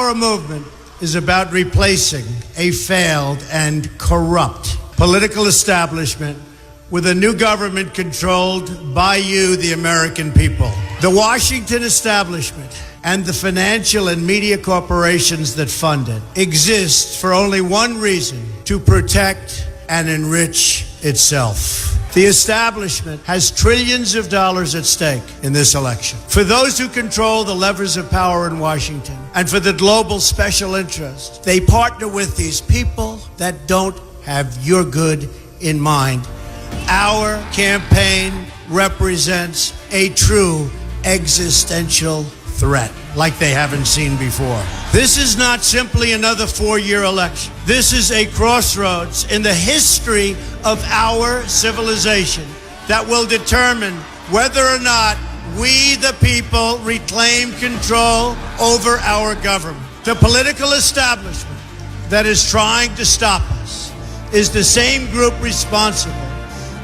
Our movement is about replacing a failed and corrupt political establishment with a new government controlled by you, the American people. The Washington establishment and the financial and media corporations that fund it exist for only one reason: to protect and enrich itself. The establishment has trillions of dollars at stake in this election. For those who control the levers of power in Washington and for the global special interest, they partner with these people that don't have your good in mind. Our campaign represents a true existential threat like they haven't seen before. This is not simply another 4-year election. This is a crossroads in the history of our civilization that will determine whether or not we, the people, reclaim control over our government. The political establishment that is trying to stop us is the same group responsible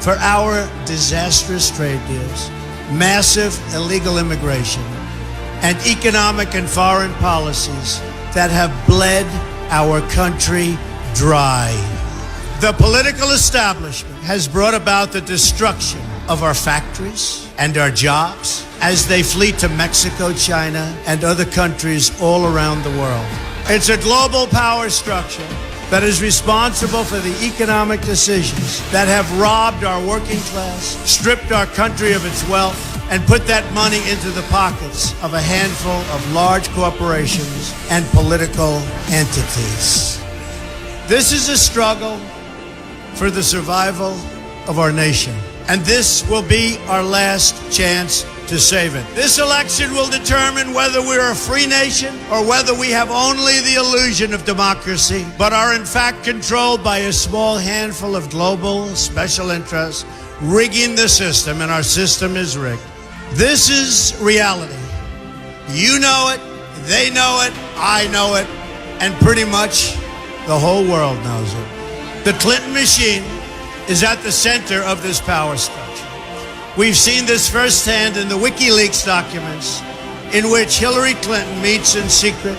for our disastrous trade deals, massive illegal immigration, and economic and foreign policies that have bled our country dry. The political establishment has brought about the destruction of our factories and our jobs as they flee to Mexico, China, and other countries all around the world. It's a global power structure that is responsible for the economic decisions that have robbed our working class, stripped our country of its wealth, and put that money into the pockets of a handful of large corporations and political entities. This is a struggle for the survival of our nation, and this will be our last chance to save it. This election will determine whether we're a free nation or whether we have only the illusion of democracy, but are in fact controlled by a small handful of global special interests rigging the system, and our system is rigged. This is reality. You know it, they know it, I know it, and pretty much the whole world knows it. The Clinton machine is at the center of this power structure. We've seen this firsthand in the WikiLeaks documents, in which Hillary Clinton meets in secret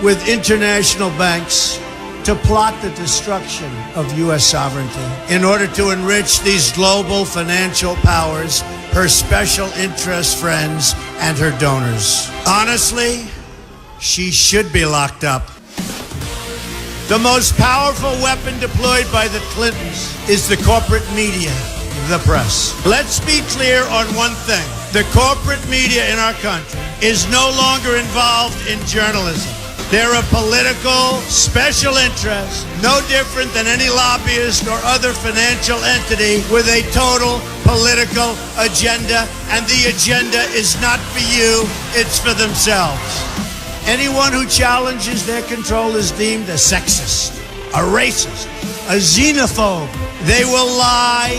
with international banks to plot the destruction of U.S. sovereignty in order to enrich these global financial powers, her special interest friends, and her donors. Honestly, she should be locked up. The most powerful weapon deployed by the Clintons is the corporate media, the press. Let's be clear on one thing. The corporate media in our country is no longer involved in journalism. They're a political special interest, no different than any lobbyist or other financial entity with a total political agenda, and the agenda is not for you, it's for themselves. Anyone who challenges their control is deemed a sexist, a racist, a xenophobe. They will lie,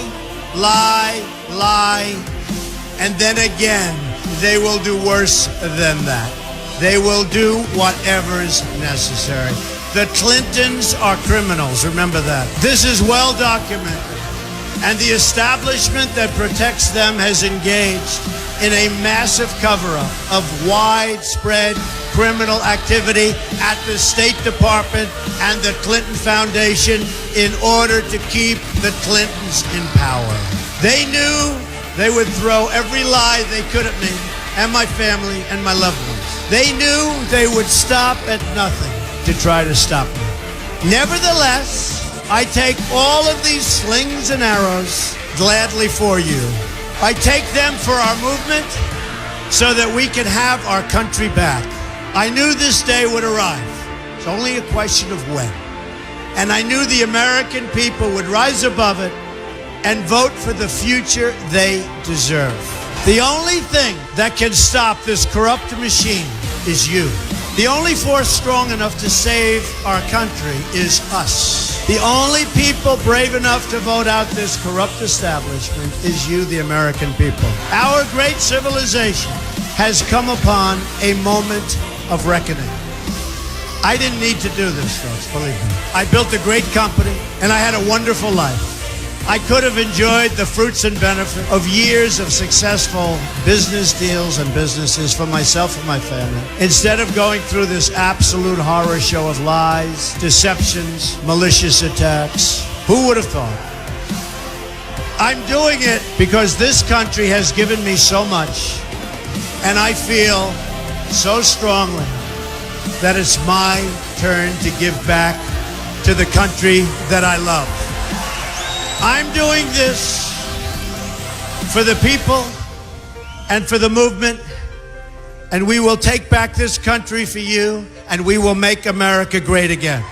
and then again, they will do worse than that. They will do whatever is necessary. The Clintons are criminals, remember that. This is well documented, and the establishment that protects them has engaged in a massive cover-up of widespread criminal activity at the State Department and the Clinton Foundation in order to keep the Clintons in power. They knew they would throw every lie they could at me and my family and my loved ones. They knew they would stop at nothing to try to stop me. Nevertheless, I take all of these slings and arrows gladly for you. I take them for our movement so that we can have our country back. I knew this day would arrive. It's only a question of when. And I knew the American people would rise above it and vote for the future they deserve. The only thing that can stop this corrupt machine is you. The only force strong enough to save our country is us. The only people brave enough to vote out this corrupt establishment is you, the American people. Our great civilization has come upon a moment of reckoning. I didn't need to do this, folks, believe me. I built a great company, and I had a wonderful life. I could have enjoyed the fruits and benefit of years of successful business deals and businesses for myself and my family, instead of going through this absolute horror show of lies, deceptions, malicious attacks. Who would have thought? I'm doing it because this country has given me so much, and I feel so strongly that it's my turn to give back to the country that I love. I'm doing this for the people and for the movement, and we will take back this country for you, and we will make America great again.